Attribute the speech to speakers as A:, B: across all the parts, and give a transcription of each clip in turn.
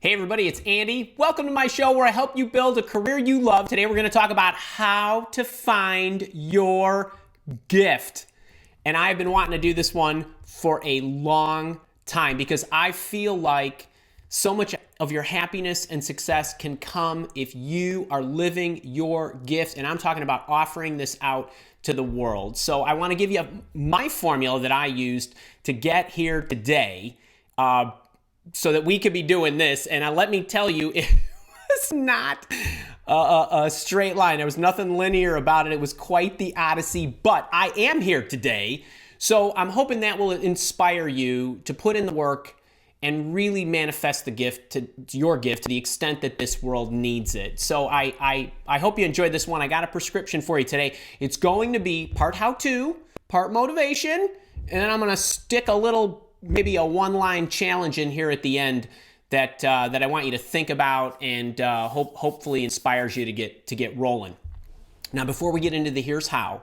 A: Hey everybody, it's Andy. Welcome to my show where I help you build a career you love. Today we're going to talk about how to find your gift. And I've been wanting to do this one for a long time because I feel like so much of your happiness and success can come if you are living your gift. And I'm talking about offering this out to the world. So I want to give you my formula that I used to get here today. So that we could be doing this. And let me tell you, it was not a straight line. There was nothing linear about it. It was quite the odyssey, but I am here today. So I'm hoping that will inspire you to put in the work and really manifest the gift, to your gift, to the extent that this world needs it. So I hope you enjoyed this one. I got a prescription for you today. It's going to be part how-to, part motivation, and then I'm going to stick a little, maybe a one-line challenge in here at the end that I want you to think about and hopefully inspires you to get rolling. Now, before we get into the here's how,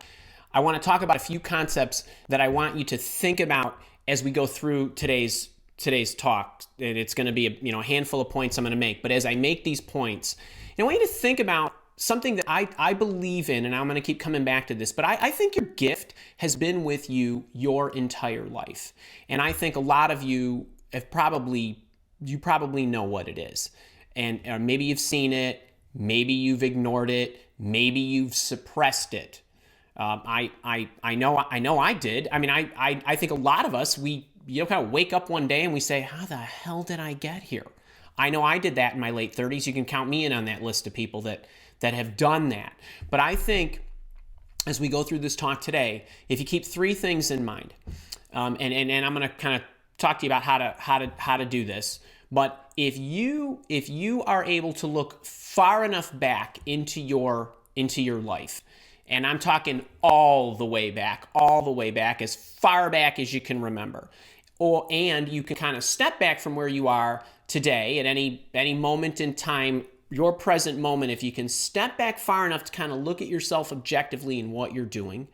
A: I want to talk about a few concepts that I want you to think about as we go through today's talk. And it's going to be a handful of points I'm going to make. But as I make these points, I want you to think about something that I believe in, and I'm going to keep coming back to this, but I think your gift has been with you your entire life. And I think a lot of you have probably know what it is. And maybe you've seen it, maybe you've ignored it, maybe you've suppressed it. I know I did. I mean, I think a lot of us, we kind of wake up one day and we say, how the hell did I get here? I know I did that in my late 30s. You can count me in on that list of people that have done that. But I think as we go through this talk today, if you keep three things in mind, and I'm going to kind of talk to you about how to do this. But if you are able to look far enough back into your life, and I'm talking all the way back, as far back as you can remember, and you can kind of step back from where you are today at any moment in time, your present moment, if you can step back far enough to kind of look at yourself objectively and what you're doing.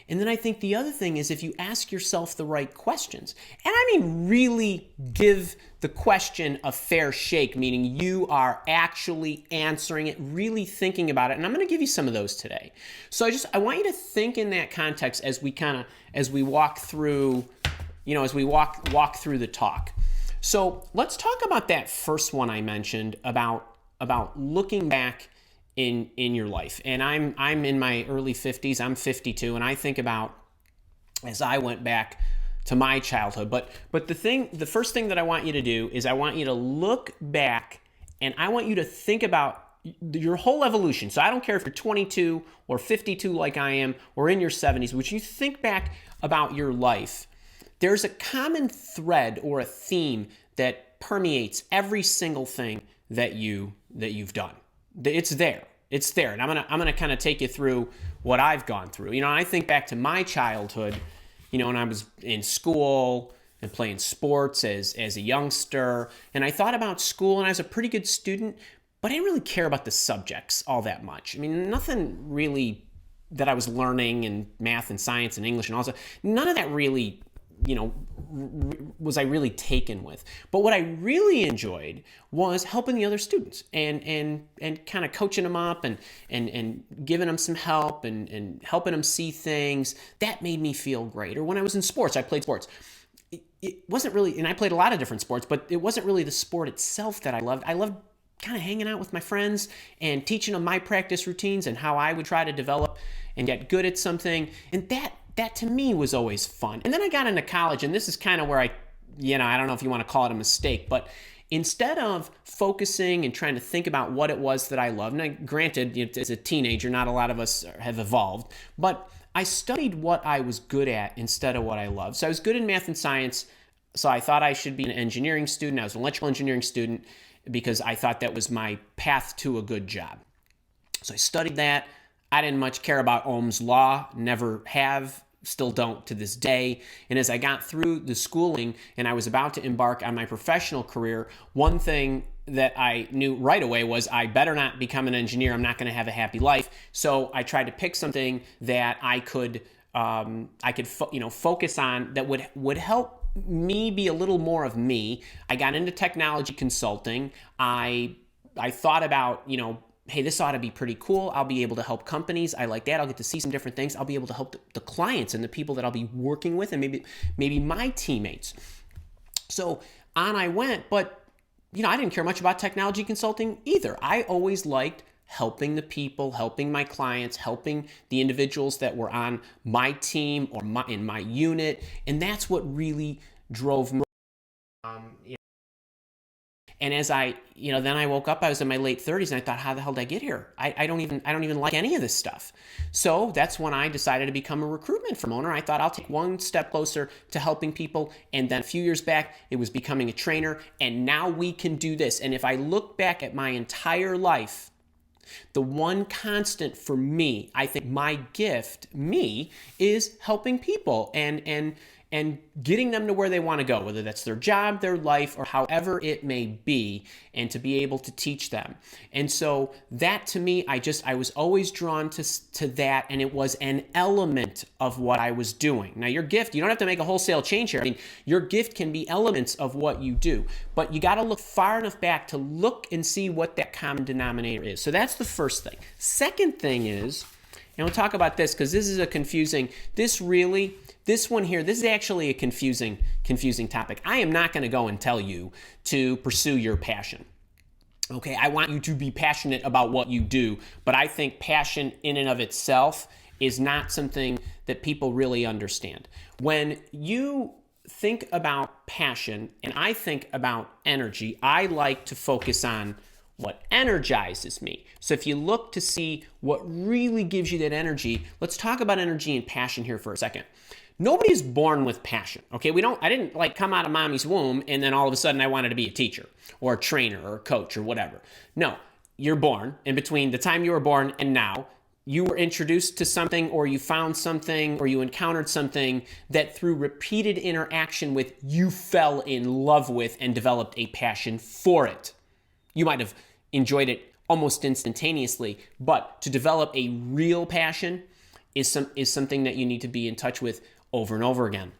A: And then I think the other thing is if you ask yourself the right questions, and I mean really give the question a fair shake, meaning you are actually answering it, really thinking about it. And I'm going to give you some of those today. So I want you to think in that context as we walk through, as we walk through the talk. So let's talk about that first one I mentioned about looking back in your life. And I'm in my early 50s. I'm 52, and I think about as I went back to my childhood. But the first thing that I want you to do is I want you to look back, and I want you to think about your whole evolution. So I don't care if you're 22 or 52 like I am, or in your 70s, which you think back about your life. There's a common thread or a theme that permeates every single thing that you've done. It's there. And I'm gonna kind of take you through what I've gone through. I think back to my childhood, when I was in school and playing sports as a youngster, and I thought about school, and I was a pretty good student, but I didn't really care about the subjects all that much. I mean, nothing really that I was learning in math and science and English and all that. None of that really was I really taken with. But what I really enjoyed was helping the other students and kind of coaching them up and giving them some help and helping them see things. That made me feel great. Or when I was in sports, I played sports. It wasn't really, and I played a lot of different sports, but it wasn't really the sport itself that I loved. I loved kind of hanging out with my friends and teaching them my practice routines and how I would try to develop and get good at something. And that to me was always fun. And then I got into college, and this is kind of where I don't know if you want to call it a mistake, but instead of focusing and trying to think about what it was that I loved, and granted, as a teenager, not a lot of us have evolved, but I studied what I was good at instead of what I loved. So I was good in math and science, so I thought I should be an engineering student. I was an electrical engineering student because I thought that was my path to a good job. So I studied that. I didn't much care about Ohm's law, never have, still don't to this day. And as I got through the schooling and I was about to embark on my professional career, one thing that I knew right away was I better not become an engineer. I'm not going to have a happy life. So I tried to pick something that I could focus on that would help me be a little more of me, I got into technology consulting. I thought about, hey, this ought to be pretty cool. I'll be able to help companies. I like that. I'll get to see some different things. I'll be able to help the clients and the people that I'll be working with, and maybe my teammates. So on I went, but I didn't care much about technology consulting either. I always liked helping the people, helping my clients, helping the individuals that were on my team or in my unit, and that's what really drove me. And as then I woke up, I was in my late 30s, and I thought, how the hell did I get here? I don't even like any of this stuff. So that's when I decided to become a recruitment firm owner. I thought I'll take one step closer to helping people. And then a few years back, it was becoming a trainer. And now we can do this. And if I look back at my entire life, the one constant for me, I think my gift, is helping people and getting them to where they want to go, whether that's their job, their life, or however it may be, and to be able to teach them. And so that, to me, I was always drawn to that, and it was an element of what I was doing. Now, your gift, you don't have to make a wholesale change here. I mean, your gift can be elements of what you do, but you got to look far enough back to look and see what that common denominator is. So that's the first thing. Second thing is, and we'll talk about this because this is a confusing, this one here, this is actually a confusing topic. I am not going to go and tell you to pursue your passion. Okay, I want you to be passionate about what you do, but I think passion in and of itself is not something that people really understand. When you think about passion and I think about energy, I like to focus on what energizes me. So if you look to see what really gives you that energy, let's talk about energy and passion here for a second. Nobody is born with passion, okay? I didn't come out of mommy's womb and then all of a sudden I wanted to be a teacher or a trainer or a coach or whatever. No, you're born, and between the time you were born and now, you were introduced to something, or you found something, or you encountered something that through repeated interaction with, you fell in love with and developed a passion for it. You might have enjoyed it almost instantaneously, but to develop a real passion is something that you need to be in touch with over and over again.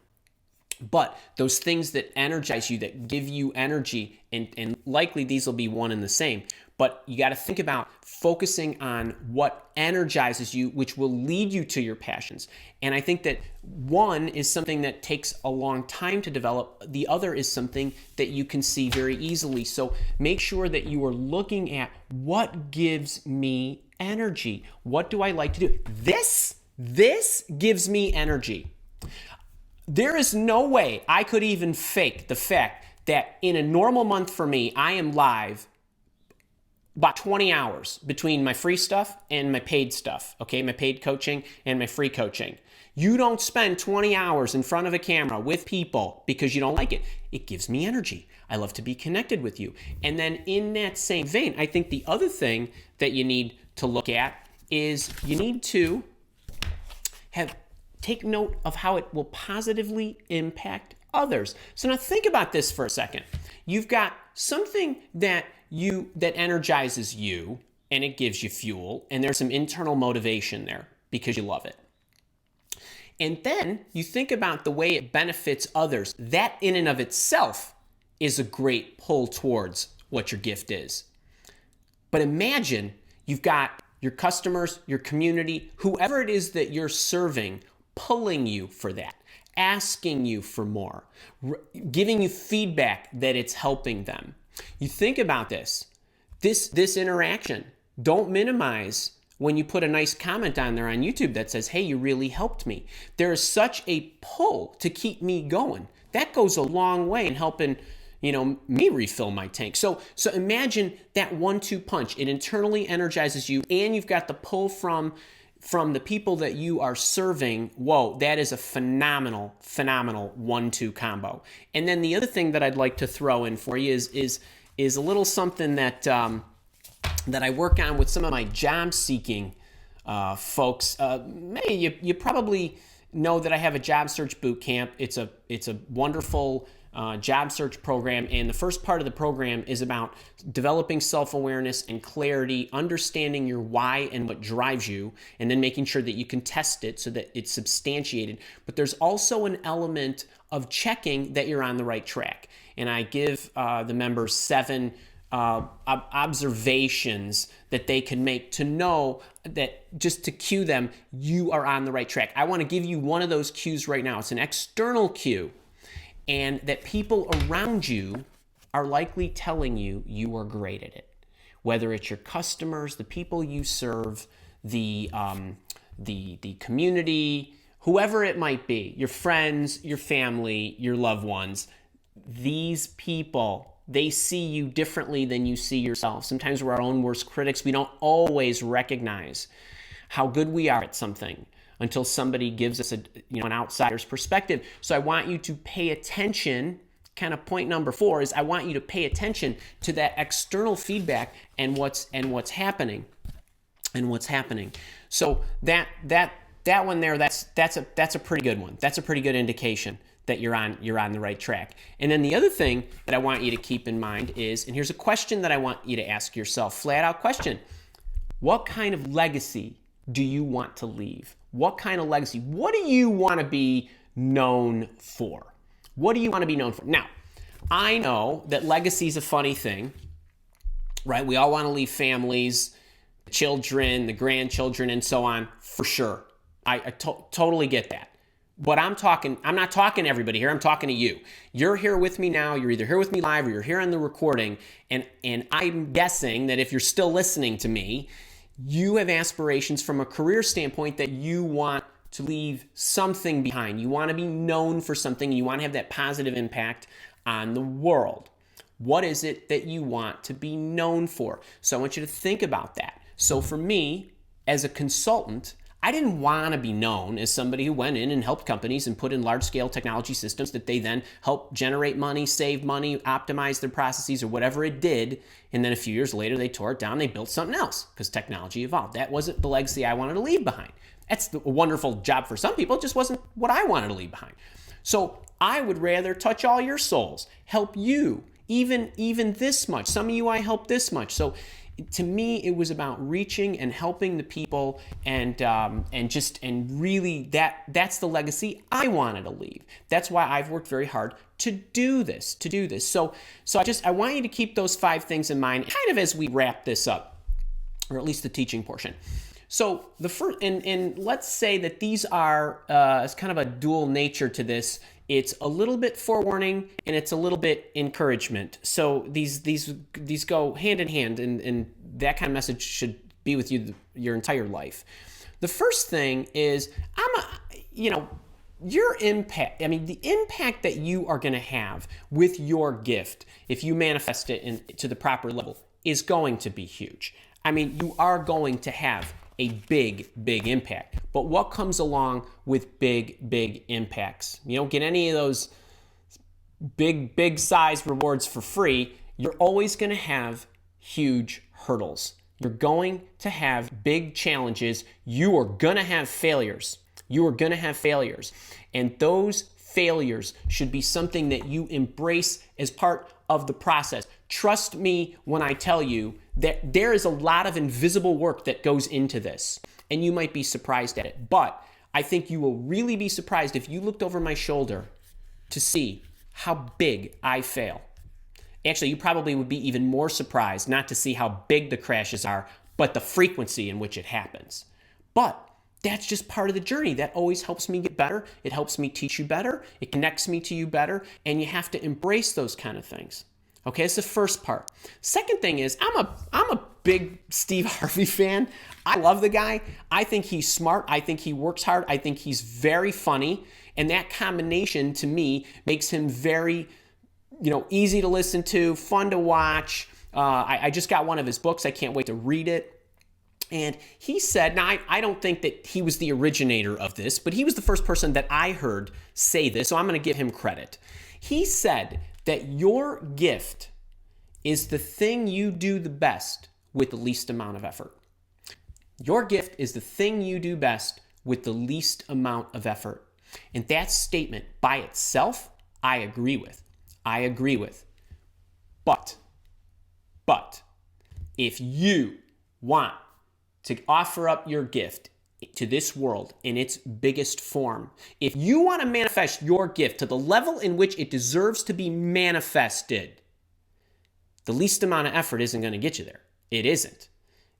A: But those things that energize you, that give you energy, and likely these will be one and the same, but you got to think about focusing on what energizes you, which will lead you to your passions. And I think that one is something that takes a long time to develop. The other is something that you can see very easily. So make sure that you are looking at what gives me energy. What do I like to do? This gives me energy. There is no way I could even fake the fact that in a normal month for me, I am live about 20 hours between my free stuff and my paid stuff, okay? My paid coaching and my free coaching. You don't spend 20 hours in front of a camera with people because you don't like it. It gives me energy. I love to be connected with you. And then in that same vein, I think the other thing that you need to look at is you need to take note of how it will positively impact others. So now think about this for a second. You've got something that energizes you, and it gives you fuel, and there's some internal motivation there because you love it. And then you think about the way it benefits others. That in and of itself is a great pull towards what your gift is. But imagine you've got your customers, your community, whoever it is that you're serving, pulling you for that, asking you for more, giving you feedback that it's helping them. You think about this interaction. Don't minimize when you put a nice comment on there on YouTube that says, hey, you really helped me. There is such a pull to keep me going. That goes a long way in helping me refill my tank. So imagine that 1-2 punch. It internally energizes you, and you've got the pull from the people that you are serving. Whoa, that is a phenomenal 1-2 combo. And then the other thing that I'd like to throw in for you is a little something that I work on with some of my job seeking folks. You probably know that I have a job search boot camp. It's a wonderful job search program. And the first part of the program is about developing self-awareness and clarity, understanding your why and what drives you, and then making sure that you can test it so that it's substantiated. But there's also an element of checking that you're on the right track. And I give the members 7 observations that they can make to know that, just to cue them, you are on the right track. I want to give you one of those cues right now. It's an external cue, and that people around you are likely telling you you are great at it. Whether it's your customers, the people you serve, the community, whoever it might be, your friends, your family, your loved ones, these people, they see you differently than you see yourself. Sometimes we're our own worst critics. We don't always recognize how good we are at something until somebody gives us an outsider's perspective. So I want you to pay attention. Kind of point number 4 is I want you to pay attention to that external feedback and what's happening. So that one there, that's a pretty good one. That's a pretty good indication that you're on the right track. And then the other thing that I want you to keep in mind is, and here's a question that I want you to ask yourself, flat out question: what kind of legacy do you want to leave? What kind of legacy? What do you want to be known for? What do you want to be known for? Now, I know that legacy is a funny thing, right? We all want to leave families, children, the grandchildren, and so on, for sure. I totally get that. But I'm not talking to everybody here. I'm talking to you. You're here with me now. You're either here with me live or you're here on the recording. And I'm guessing that if you're still listening to me, you have aspirations from a career standpoint that you want to leave something behind. You want to be known for something. You want to have that positive impact on the world. What is it that you want to be known for? So I want you to think about that. So for me, as a consultant, I didn't want to be known as somebody who went in and helped companies and put in large-scale technology systems that they then help generate money, save money, optimize their processes, or whatever it did. And then a few years later, they tore it down, they built something else because technology evolved. That wasn't the legacy I wanted to leave behind. That's a wonderful job for some people. It just wasn't what I wanted to leave behind. So I would rather touch all your souls, help you, even this much. Some of you I helped this much. So to me, it was about reaching and helping the people, and really that's the legacy I wanted to leave. That's why I've worked very hard to do this. So I want you to keep those 5 things in mind, kind of as we wrap this up, or at least the teaching portion. So the first, and let's say that these are it's kind of a dual nature to this. It's a little bit forewarning and it's a little bit encouragement. So these go hand in hand, and that kind of message should be with you your entire life. The first thing is your impact. I mean, the impact that you are going to have with your gift, if you manifest it to the proper level, is going to be huge. I mean, you are going to have a big impact. But what comes along with big impacts? You don't get any of those big size rewards for free. You're always going to have huge hurdles. You're going to have big challenges. You are going to have failures. And those failures should be something that you embrace as part of the process. Trust me when I tell you that there is a lot of invisible work that goes into this, and you might be surprised at it. But I think you will really be surprised if you looked over my shoulder to see how big I fail. Actually, you probably would be even more surprised not to see how big the crashes are, but the frequency in which it happens. But that's just part of the journey. That always helps me get better. It helps me teach you better. It connects me to you better. And you have to embrace those kind of things. Okay, that's the first part. Second thing is, I'm a big Steve Harvey fan. I love the guy. I think he's smart. I think he works hard. I think he's very funny. And that combination, to me, makes him very, easy to listen to, fun to watch. I just got one of his books. I can't wait to read it. And he said, now I don't think that he was the originator of this, but he was the first person that I heard say this, so I'm going to give him credit. He said that your gift is the thing you do the best with the least amount of effort. Your gift is the thing you do best with the least amount of effort. And that statement by itself, I agree with. I agree with. But, if you want to offer up your gift to this world in its biggest form, if you want to manifest your gift to the level in which it deserves to be manifested, the least amount of effort isn't going to get you there. It isn't.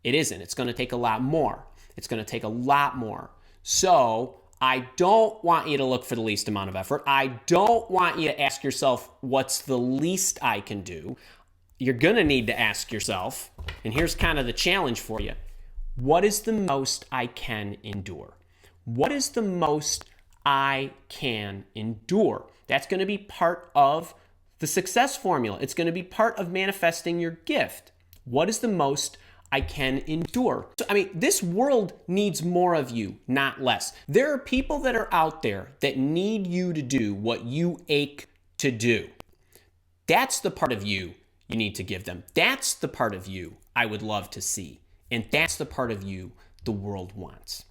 A: It isn't. It's going to take a lot more. It's going to take a lot more. So I don't want you to look for the least amount of effort. I don't want you to ask yourself, what's the least I can do? You're going to need to ask yourself, and here's kind of the challenge for you, what is the most I can endure? What is the most I can endure? That's going to be part of the success formula. It's going to be part of manifesting your gift. What is the most I can endure? So, this world needs more of you, not less. There are people that are out there that need you to do what you ache to do. That's the part of you need to give them. That's the part of you I would love to see. And that's the part of you the world wants.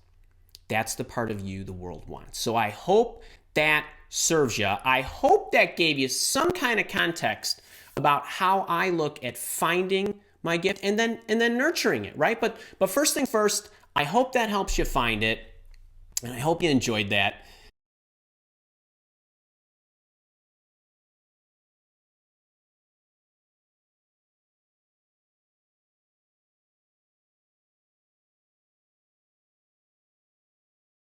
A: That's the part of you the world wants. So I hope that serves you. I hope that gave you some kind of context about how I look at finding my gift and then nurturing it, right? But first thing first, I hope that helps you find it. And I hope you enjoyed that.